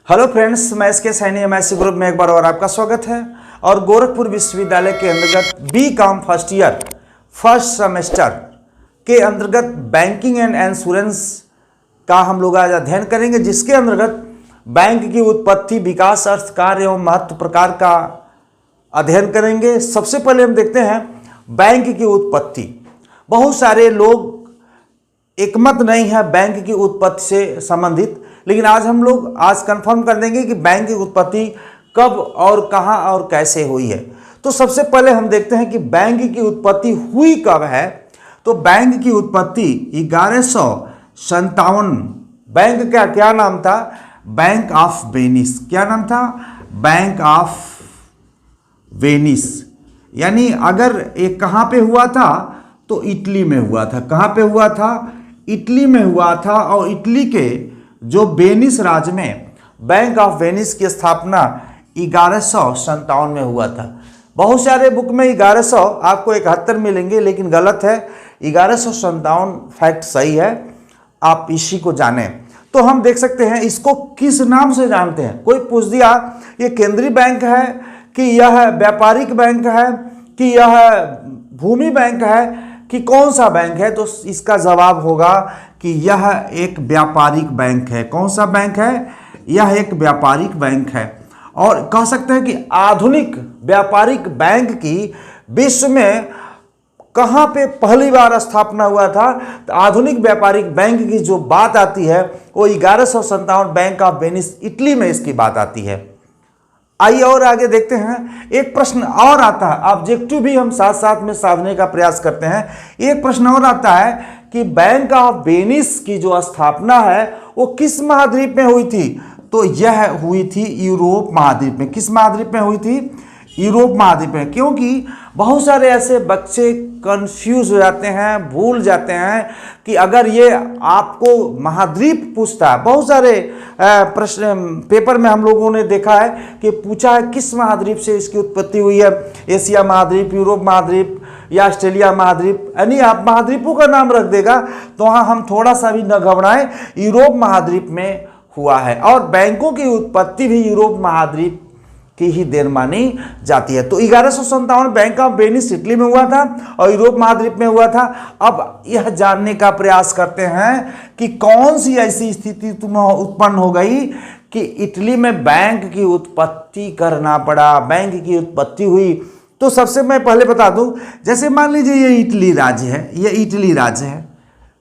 Hello friends, मैं इसके Saini MSc group में एक बार और आपका स्वागत है। और गोरखपुर विश्वविद्यालय के अंतर्गत BCom first year first semester के अंतर्गत बैंकिंग एंड इंश्योरेंस का हम लोग आज अध्ययन करेंगे, जिसके अंतर्गत बैंक की उत्पत्ति, विकास, अर्थ, कार्य एवं महत्व प्रकार का अध्ययन करेंगे। सबसे पहले हम देखते हैं बैंक की उत्पत्ति। बहुत सारे लोग एकमत नहीं है बैंक की उत्पत्ति से संबंधित, लेकिन आज हम लोग कंफर्म कर देंगे कि बैंक की उत्पत्ति कब और कहां और कैसे हुई है। तो सबसे पहले हम देखते हैं कि बैंक की उत्पत्ति हुई कब है। तो बैंक की उत्पत्ति 1157। बैंक का क्या नाम था? Bank of Venice. क्या नाम था? Bank of Venice. यानी अगर ये कहाँ पे हुआ था तो इटली में हुआ था। कहाँ पे हुआ था? इटली में हुआ था। और इटली के जो वेनिस राज्य में बैंक ऑफ वेनिस की स्थापना 1157 में हुआ था। बहुत सारे बुक में 1100 आपको 71 मिलेंगे, लेकिन गलत है। 1157 फैक्ट सही है, आप इसी को जानें। तो हम देख सकते हैं इसको किस नाम से जानते हैं। कोई पूछ दिया ये केंद्रीय बैंक है कि यह व्यापारिक बैंक है कि यह भूमि बैंक है कि कौन सा बैंक है, तो इसका जवाब होगा कि यह एक व्यापारिक बैंक है। कौन सा बैंक है? यह एक व्यापारिक बैंक है। और कह सकते हैं कि आधुनिक व्यापारिक बैंक की विश्व में कहाँ पे पहली बार स्थापना हुआ था। तो आधुनिक व्यापारिक बैंक की जो बात आती है वो 1157 बैंक ऑफ वेनिस इटली में इसकी बात आती है। आइए और आगे देखते हैं। एक प्रश्न और आता है, ऑब्जेक्टिव भी हम साथ साथ में साधने का प्रयास करते हैं। एक प्रश्न और आता है कि बैंक ऑफ वेनिस की जो स्थापना है वो किस महाद्वीप में हुई थी? तो यह हुई थी यूरोप महाद्वीप में। किस महाद्वीप में हुई थी? यूरोप महाद्वीप में। क्योंकि बहुत सारे ऐसे बच्चे कंफ्यूज हो जाते हैं, भूल जाते हैं कि अगर ये आपको महाद्वीप पूछता है, बहुत सारे प्रश्न पेपर में हम लोगों ने देखा है कि पूछा है किस महाद्वीप से इसकी उत्पत्ति हुई है, एशिया महाद्वीप, यूरोप महाद्वीप या ऑस्ट्रेलिया महाद्वीप। यानी आप महाद्वीपों का नाम रख देगा तो वहाँ हम थोड़ा सा भी न घबराएं, यूरोप महाद्वीप में हुआ है। और बैंकों की उत्पत्ति भी यूरोप महाद्वीप की ही देन मानी जाती है। तो 1157 बैंक ऑफ वेनिस इटली में हुआ था और यूरोप महाद्वीप में हुआ था। अब यह जानने का प्रयास करते हैं कि कौन सी ऐसी स्थिति तुम्हें उत्पन्न हो गई कि इटली में बैंक की उत्पत्ति करना पड़ा, बैंक की उत्पत्ति हुई। तो सबसे मैं पहले बता दूं, जैसे मान लीजिए ये इटली राज्य है, ये इटली राज्य है,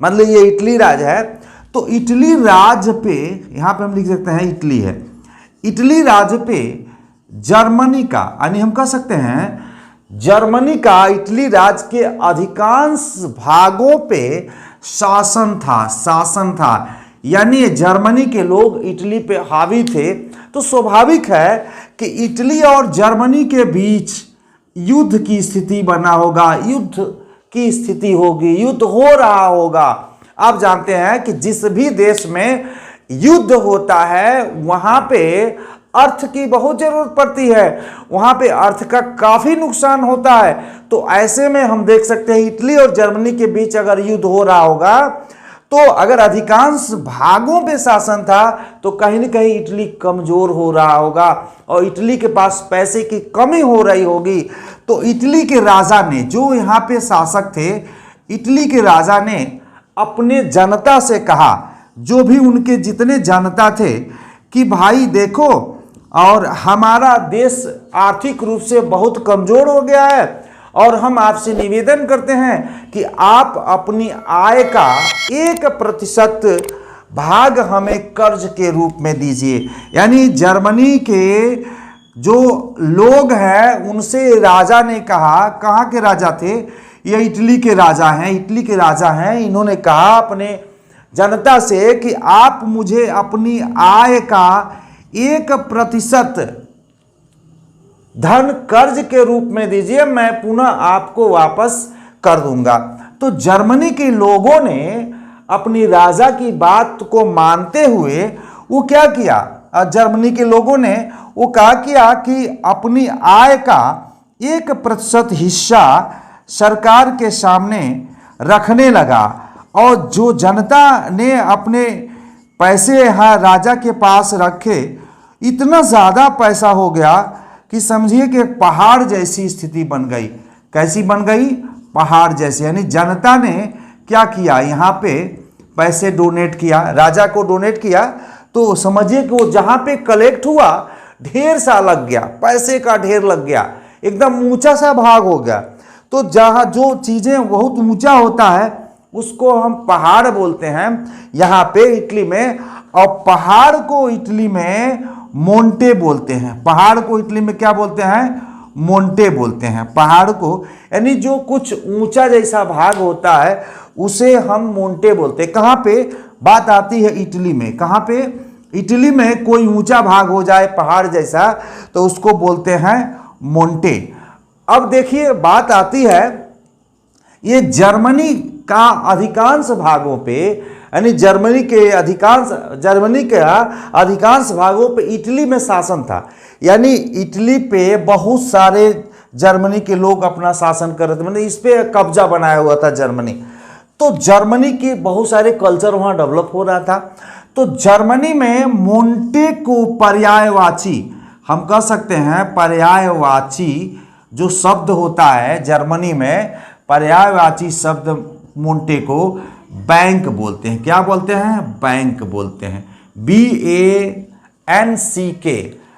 मतलब ये इटली राज्य है। तो इटली राज्य पे यहाँ पे हम लिख सकते हैं इटली है। इटली राज्य पे जर्मनी का, यानी हम कह सकते हैं जर्मनी का इटली राज्य के अधिकांश भागों पे शासन था। यानी जर्मनी के लोग इटली पे हावी थे। तो स्वाभाविक है कि इटली और जर्मनी के बीच युद्ध की स्थिति बना होगा, युद्ध की स्थिति होगी, युद्ध हो रहा होगा। आप जानते हैं कि जिस भी देश में युद्ध होता है वहां पे अर्थ की बहुत जरूरत पड़ती है, वहां पे अर्थ का काफी नुकसान होता है। तो ऐसे में हम देख सकते हैं इटली और जर्मनी के बीच अगर युद्ध हो रहा होगा तो अगर अधिकांश भागों पे शासन था तो कहीं ना कहीं इटली कमजोर हो रहा होगा और इटली के पास पैसे की कमी हो रही होगी। तो इटली के राजा ने, जो यहाँ पे शासक थे, इटली के राजा ने अपने जनता से कहा, जो भी उनके जितने जनता थे, कि भाई देखो, और हमारा देश आर्थिक रूप से बहुत कमजोर हो गया है और हम आपसे निवेदन करते हैं कि आप अपनी आय का 1% भाग हमें कर्ज के रूप में दीजिए। यानी जर्मनी के जो लोग हैं उनसे राजा ने कहा, कहाँ के राजा थे? ये इटली के राजा हैं, इटली के राजा हैं। इन्होंने कहा अपने जनता से कि आप मुझे अपनी आय का 1% धन कर्ज के रूप में दीजिए, मैं पुनः आपको वापस कर दूंगा। तो जर्मनी के लोगों ने अपनी राजा की बात को मानते हुए वो क्या किया? जर्मनी के लोगों ने वो कहा किया कि अपनी आय का 1% हिस्सा सरकार के सामने रखने लगा। और जो जनता ने अपने पैसे यहाँ राजा के पास रखे इतना ज़्यादा पैसा हो गया कि समझिए कि एक पहाड़ जैसी स्थिति बन गई। कैसी बन गई? पहाड़ जैसी। यानी जनता ने क्या किया, यहाँ पे पैसे डोनेट किया, राजा को डोनेट किया, तो समझिए कि वो जहाँ पे कलेक्ट हुआ ढेर सा लग गया, पैसे का ढेर लग गया, एकदम ऊंचा सा भाग हो गया। तो जहाँ जो चीज़ें बहुत ऊंचा होता है उसको हम पहाड़ बोलते हैं यहाँ पे इटली में, और पहाड़ को इटली में मोंटे बोलते हैं। पहाड़ को इटली में क्या बोलते हैं? मोंटे बोलते हैं पहाड़ को। यानी जो कुछ ऊंचा जैसा भाग होता है उसे हम मोंटे बोलते हैं। कहाँ पे बात आती है? इटली में। कहाँ पे? इटली में कोई ऊंचा भाग हो जाए पहाड़ जैसा तो उसको बोलते हैं मोंटे। अब देखिए बात आती है, ये जर्मनी का अधिकांश भागों पे, यानी जर्मनी के अधिकांश भागों पे इटली में शासन था। यानी इटली पे बहुत सारे जर्मनी के लोग अपना शासन कर रहे थे, मतलब इस पे कब्जा बनाया हुआ था जर्मनी। तो जर्मनी के बहुत सारे कल्चर वहाँ डेवलप हो रहा था। तो जर्मनी में मोंटे को पर्यायवाची, हम कह सकते हैं पर्यायवाची जो शब्द होता है जर्मनी में, पर्यायवाची शब्द मोंटे को बैंक बोलते हैं। क्या बोलते हैं? बैंक बोलते हैं। BANCK,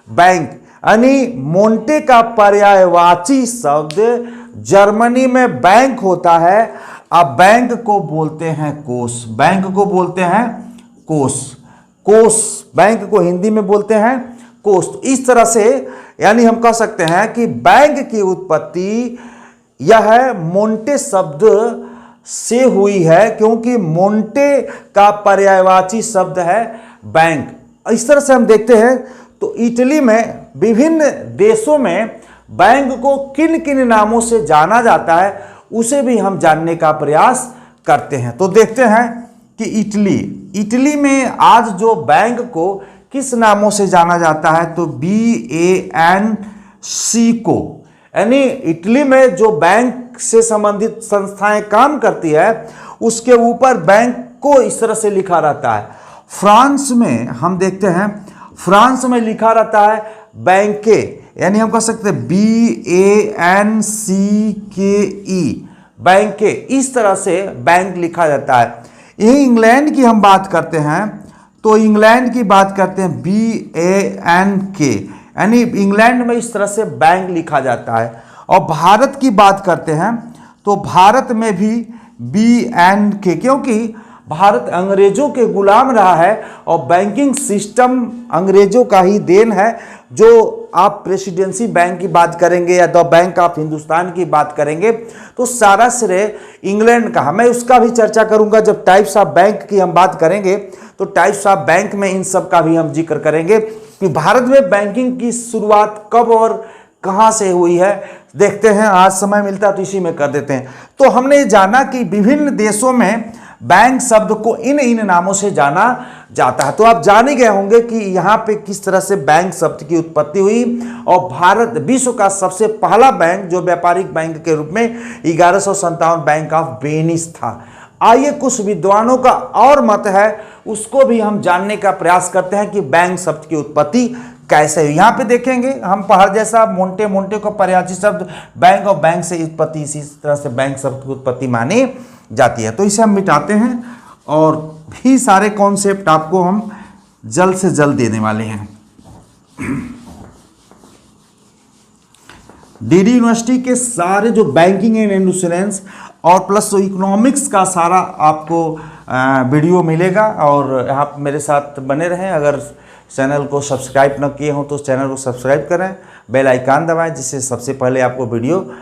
bank. यानी मोंटे का पर्यायवाची शब्द जर्मनी में बैंक होता है। अब बैंक को बोलते हैं कोष। बैंक को बोलते हैं कोष। कोष, बैंक को हिंदी में बोलते हैं कोष। तो इस तरह से यानी हम कह सकते हैं कि बैंक की उत्पत्ति यह मोंटे शब्द से हुई है, क्योंकि मोंटे का पर्यायवाची शब्द है बैंक। इस तरह से हम देखते हैं तो इटली में विभिन्न देशों में बैंक को किन किन नामों से जाना जाता है उसे भी हम जानने का प्रयास करते हैं। तो देखते हैं कि इटली में आज जो बैंक को किस नामों से जाना जाता है, तो BANCK। यानी इटली में जो बैंक से संबंधित संस्थाएं काम करती है उसके ऊपर बैंक को इस तरह से लिखा रहता है। फ्रांस में हम देखते हैं, फ्रांस में लिखा रहता है बैंके, यानी हम कह सकते हैं BANCKE, बैंके। इस तरह से बैंक लिखा जाता है। यही इंग्लैंड की हम बात करते हैं तो इंग्लैंड की बात करते हैं BANK, यानी इंग्लैंड में इस तरह से बैंक लिखा जाता है। और भारत की बात करते हैं तो भारत में भी BNK, क्योंकि भारत अंग्रेजों के गुलाम रहा है और बैंकिंग सिस्टम अंग्रेजों का ही देन है। जो आप प्रेसिडेंसी बैंक की बात करेंगे या द बैंक ऑफ हिंदुस्तान की बात करेंगे तो सारा श्रेय इंग्लैंड का। मैं उसका भी चर्चा करूंगा जब टाइप्स ऑफ बैंक की हम बात करेंगे, तो टाइप्स ऑफ बैंक में इन सब का भी हम जिक्र करेंगे कि भारत में बैंकिंग की शुरुआत कब और कहां से हुई है। देखते हैं, आज समय मिलता है तो इसी में कर देते हैं। तो हमने जाना कि विभिन्न देशों में बैंक शब्द को इन इन नामों से जाना जाता है। तो आप जान ही गए होंगे कि यहाँ पे किस तरह से बैंक शब्द की उत्पत्ति हुई। और भारत विश्व का सबसे पहला बैंक जो व्यापारिक बैंक के रूप में 1157 बैंक ऑफ वेनिस था। आइए कुछ विद्वानों का और मत है उसको भी हम जानने का प्रयास करते हैं कि बैंक शब्द की उत्पत्ति कैसे हुई। यहाँ पे देखेंगे हम पहाड़ जैसा मोंटे, मोंटे को पर्यायवाची शब्द बैंक और बैंक से उत्पत्ति, इसी तरह से बैंक शब्द की उत्पत्ति मानी जाती है। तो इसे हम मिटाते हैं और भी सारे कॉन्सेप्ट आपको हम जल्द से जल्द देने वाले हैं। डीडी यूनिवर्सिटी के सारे जो बैंकिंग एंड इंश्योरेंस और प्लस इकोनॉमिक्स का सारा आपको वीडियो मिलेगा और आप मेरे साथ बने रहें। अगर चैनल को सब्सक्राइब न किए हों तो चैनल को सब्सक्राइब करें, बेल आइकन दबाएं जिससे सबसे पहले आपको वीडियो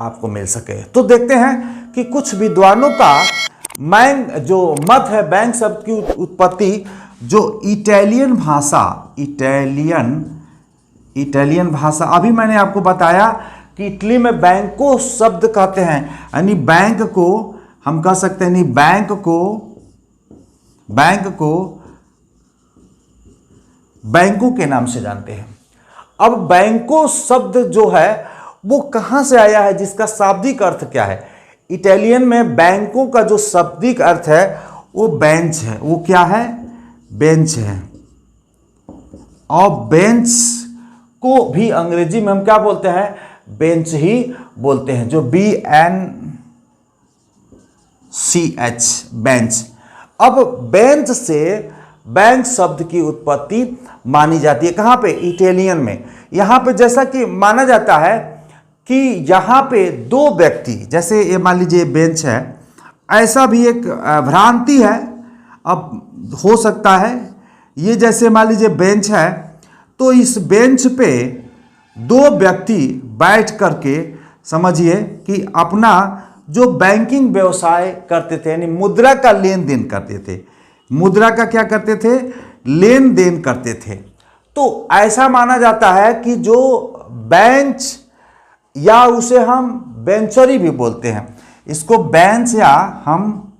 आपको मिल सके। तो देखते हैं कि कुछ विद्वानों का जो मत है बैंक शब्द की उत्पत्ति, जो इटालियन भाषा अभी मैंने आपको बताया कि इटली में बैंक को शब्द कहते हैं, यानी बैंक को हम कह सकते हैं, बैंक को बैंकों के नाम से जानते हैं। अब बैंकों शब्द जो है वो कहां से आया है, जिसका शाब्दिक अर्थ क्या है। इटालियन में बैंकों का जो शाब्दिक अर्थ है वो बेंच है। वो क्या है? बेंच है। ऑफ बेंच को भी अंग्रेजी में हम क्या बोलते हैं, बेंच ही बोलते हैं, जो BNCH, बेंच। अब बेंच से बैंक शब्द की उत्पत्ति मानी जाती है, कहाँ पे, इटालियन में। यहाँ पे जैसा कि माना जाता है कि यहाँ पे दो व्यक्ति, जैसे ये मान लीजिए बेंच है, ऐसा भी एक भ्रांति है, अब हो सकता है ये जैसे मान लीजिए बेंच है, तो इस बेंच पे दो व्यक्ति बैठ करके समझिए कि अपना जो बैंकिंग व्यवसाय करते थे, यानी मुद्रा का लेन देन करते थे, मुद्रा का क्या करते थे, लेन देन करते थे। तो ऐसा माना जाता है कि जो बेंच, या उसे हम बेंचरी भी बोलते हैं, इसको बेंच या हम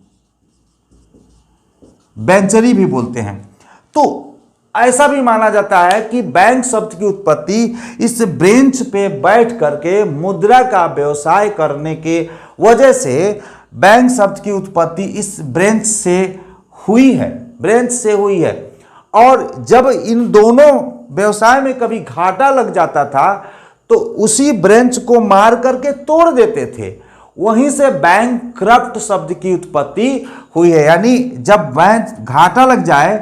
बेंचरी भी बोलते हैं। तो ऐसा भी माना जाता है कि बैंक शब्द की उत्पत्ति इस बेंच पे बैठ करके मुद्रा का व्यवसाय करने के वजह से बैंक शब्द की उत्पत्ति इस बेंच से हुई है, बेंच से हुई है। और जब इन दोनों व्यवसाय में कभी घाटा लग जाता था तो उसी बेंच को मार करके तोड़ देते थे, वहीं से बैंकक्रप्ट शब्द की उत्पत्ति हुई है। यानी जब बैंक घाटा लग जाए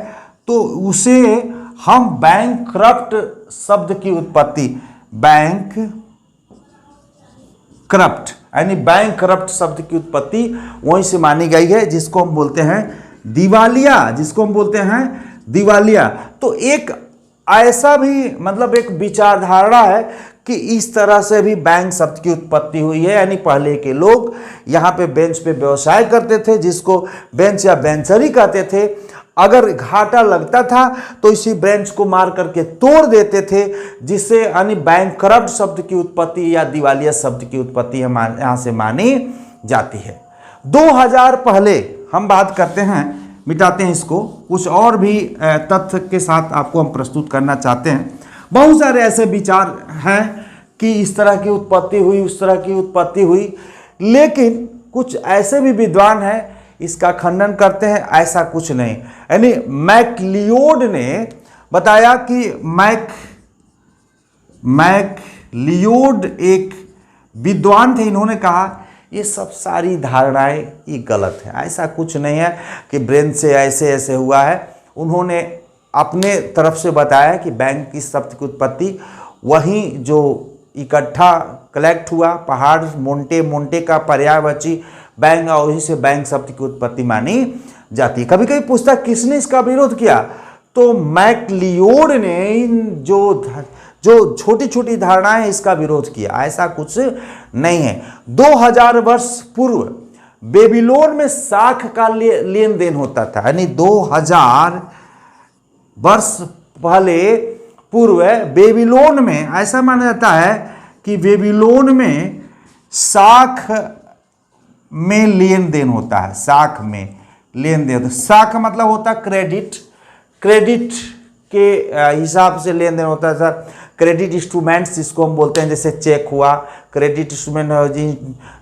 तो उसे हम बैंकक्रप्ट शब्द की उत्पत्ति, बैंकक्रप्ट यानी बैंकक्रप्ट शब्द की उत्पत्ति वहीं से मानी गई है, जिसको हम बोलते हैं दिवालिया, जिसको हम बोलते हैं दिवालिया। तो एक ऐसा भी मतलब एक विचारधारा है कि इस तरह से भी बैंक शब्द की उत्पत्ति हुई है, यानी पहले के लोग यहाँ पे बेंच पे व्यवसाय करते थे, जिसको बेंच या बेंचरी कहते थे। अगर घाटा लगता था तो इसी बेंच को मार करके तोड़ देते थे, जिससे यानी बैंकक्रप्ट शब्द की उत्पत्ति या दिवालिया शब्द की उत्पत्ति यहाँ से मानी जाती है। 2000 पहले हम बात करते हैं, मिटाते हैं इसको, कुछ और भी तथ्य के साथ आपको हम प्रस्तुत करना चाहते हैं। बहुत सारे ऐसे विचार हैं कि इस तरह की उत्पत्ति हुई, उस तरह की उत्पत्ति हुई, लेकिन कुछ ऐसे भी विद्वान हैं इसका खंडन करते हैं, ऐसा कुछ नहीं। यानी मैकलियोड ने बताया कि मैकलियोड एक विद्वान थे, इन्होंने कहा ये सब सारी धारणाएं ये गलत है, ऐसा कुछ नहीं है कि ब्रेन से ऐसे ऐसे हुआ है। उन्होंने अपने तरफ से बताया कि बैंक की शब्द की उत्पत्ति वहीं जो इकट्ठा कलेक्ट हुआ, पहाड़ मोंटे का पर्यायवाची बैंक, और वहीं से बैंक शब्द की उत्पत्ति मानी जाती है। कभी कभी पूछता किसने इसका विरोध किया, तो मैकलियोड ने इन जो छोटी छोटी धारणाएं इसका विरोध किया, ऐसा कुछ नहीं है। 2000 वर्ष पूर्व बेबीलोन में साख का लेन देन होता था, यानी 2000 वर्ष पहले पूर्व बेबीलोन में ऐसा माना जाता है कि बेबीलोन में साख में लेन देन होता है, साख में लेन देन। साख मतलब होता है क्रेडिट, क्रेडिट के हिसाब से लेन देन होता है सर। क्रेडिट इंस्ट्रूमेंट्स जिसको हम बोलते हैं, जैसे चेक हुआ, क्रेडिट इंस्ट्रूमेंट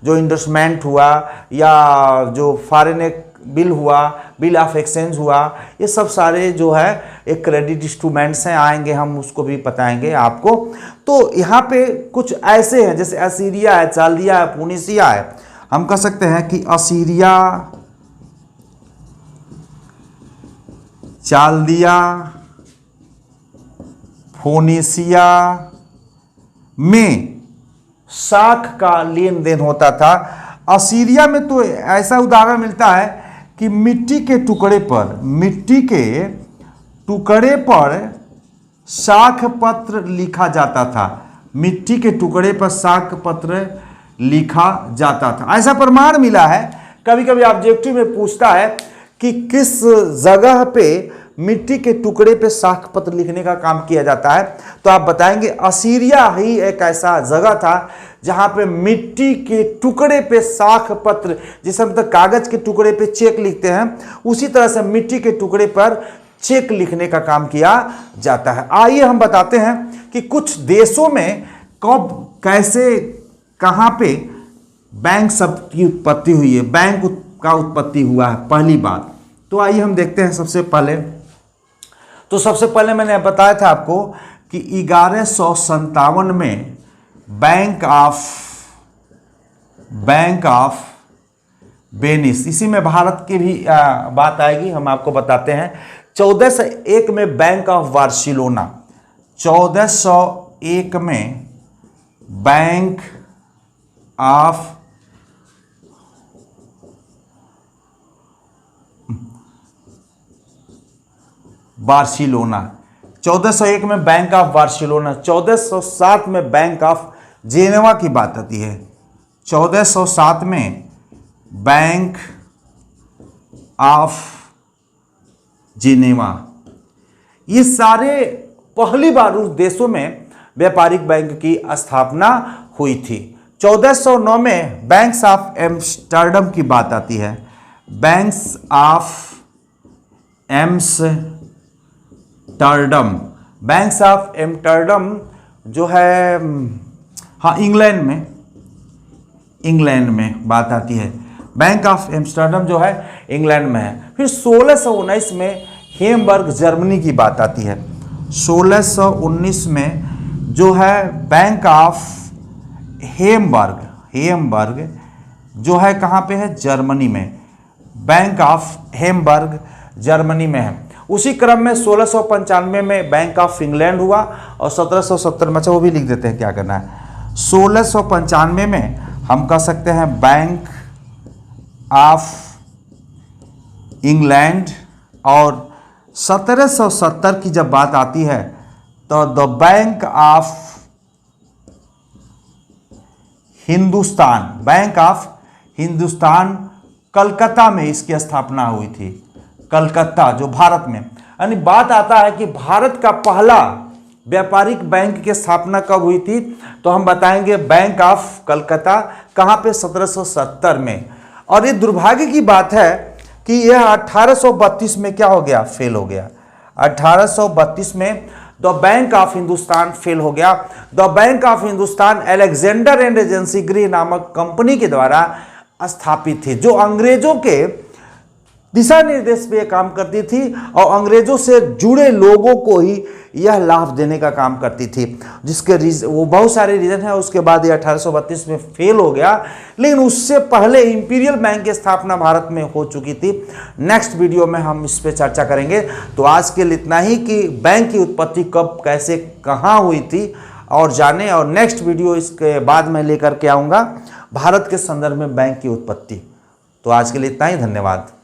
जो इन्वेस्टमेंट हुआ, या जो फॉरेन बिल हुआ, बिल ऑफ एक्सचेंज हुआ, ये सब सारे जो है एक क्रेडिट इंस्ट्रूमेंट्स हैं, आएंगे हम उसको भी बताएंगे आपको। तो यहाँ पे कुछ ऐसे हैं जैसे असीरिया है, चाल्दिया है, पुनीसिया है। हम कह सकते हैं कि असीरिया, चाल्दिया, फोनिसिया में साख का लेन देन होता था। असीरिया में तो ऐसा उदाहरण मिलता है कि मिट्टी के टुकड़े पर साख पत्र लिखा जाता था, मिट्टी के टुकड़े पर साख पत्र लिखा जाता था, ऐसा प्रमाण मिला है। कभी कभी ऑब्जेक्टिव में पूछता है कि किस जगह पे मिट्टी के टुकड़े पे साख पत्र लिखने का काम किया जाता है, तो आप बताएंगे असीरिया ही एक ऐसा जगह था जहां पे मिट्टी के टुकड़े पे साख पत्र, जिसे हम कागज के टुकड़े पे चेक लिखते हैं, उसी तरह से मिट्टी के टुकड़े पर चेक लिखने का काम किया जाता है। आइए हम बताते हैं कि कुछ देशों में कब, कैसे, कहां पे बैंक शब्द की उत्पत्ति हुई है, बैंक का उत्पत्ति हुआ है पहली बार। तो आइए हम देखते हैं। सबसे पहले तो सबसे पहले मैंने बताया था आपको कि 1157 में बैंक ऑफ वेनिस, इसी में भारत की भी बात आएगी, हम आपको बताते हैं। 1401 में बैंक ऑफ बार्सिलोना, 1401 में बैंक ऑफ बार्सिलोना, 1401 में बैंक ऑफ बार्सिलोना, 1407 में बैंक ऑफ जेनेवा की बात आती है, 1407 में बैंक ऑफ जिनेवा। ये सारे पहली बार उस देशों में व्यापारिक बैंक की स्थापना हुई थी। 1409 में बैंक्स ऑफ एम्स्टर्डम की बात आती है, banks of Amsterdam, banks of Amsterdam जो है हाँ इंग्लैंड में बात आती है, बैंक ऑफ एम्स्टर्डम जो है इंग्लैंड में है। फिर 1619 में हेमबर्ग जर्मनी की बात आती है, 1619 में जो है बैंक ऑफ हेमबर्ग जो है कहाँ पे है, जर्मनी में, बैंक ऑफ हेमबर्ग जर्मनी में है। उसी क्रम में 1695 में बैंक ऑफ इंग्लैंड हुआ और 1770 में, अच्छा वो भी लिख देते हैं क्या करना है, 1695 में हम कह सकते हैं बैंक ऑफ इंग्लैंड, और 1770 की जब बात आती है तो the bank of Hindustan, Calcutta में इसकी स्थापना हुई थी, कलकत्ता जो भारत में। यानी बात आता है कि भारत का पहला व्यापारिक बैंक की स्थापना कब हुई थी, तो हम बताएंगे बैंक ऑफ कलकत्ता, कहाँ पे, 1770 में। और ये दुर्भाग्य की बात है कि यह 1832 में क्या हो गया, फेल हो गया। 1832 में the bank of Hindustan fail हो गया। The bank of Hindustan Alexander and agency गृह नामक कंपनी के द्वारा स्थापित थी, जो अंग्रेजों के दिशा निर्देश पे काम करती थी और अंग्रेजों से जुड़े लोगों को ही यह लाभ देने का काम करती थी, जिसके वो बहुत सारे रीजन है। उसके बाद ये 1832 में फेल हो गया, लेकिन उससे पहले इंपीरियल बैंक की स्थापना भारत में हो चुकी थी। नेक्स्ट वीडियो में हम इस पे चर्चा करेंगे। तो आज के लिए इतना ही कि बैंक की उत्पत्ति कब, कैसे, कहाँ हुई थी और जाने, और नेक्स्ट वीडियो इसके बाद मैं लेकर के आऊँगा भारत के संदर्भ में बैंक की उत्पत्ति। तो आज के लिए इतना ही, धन्यवाद।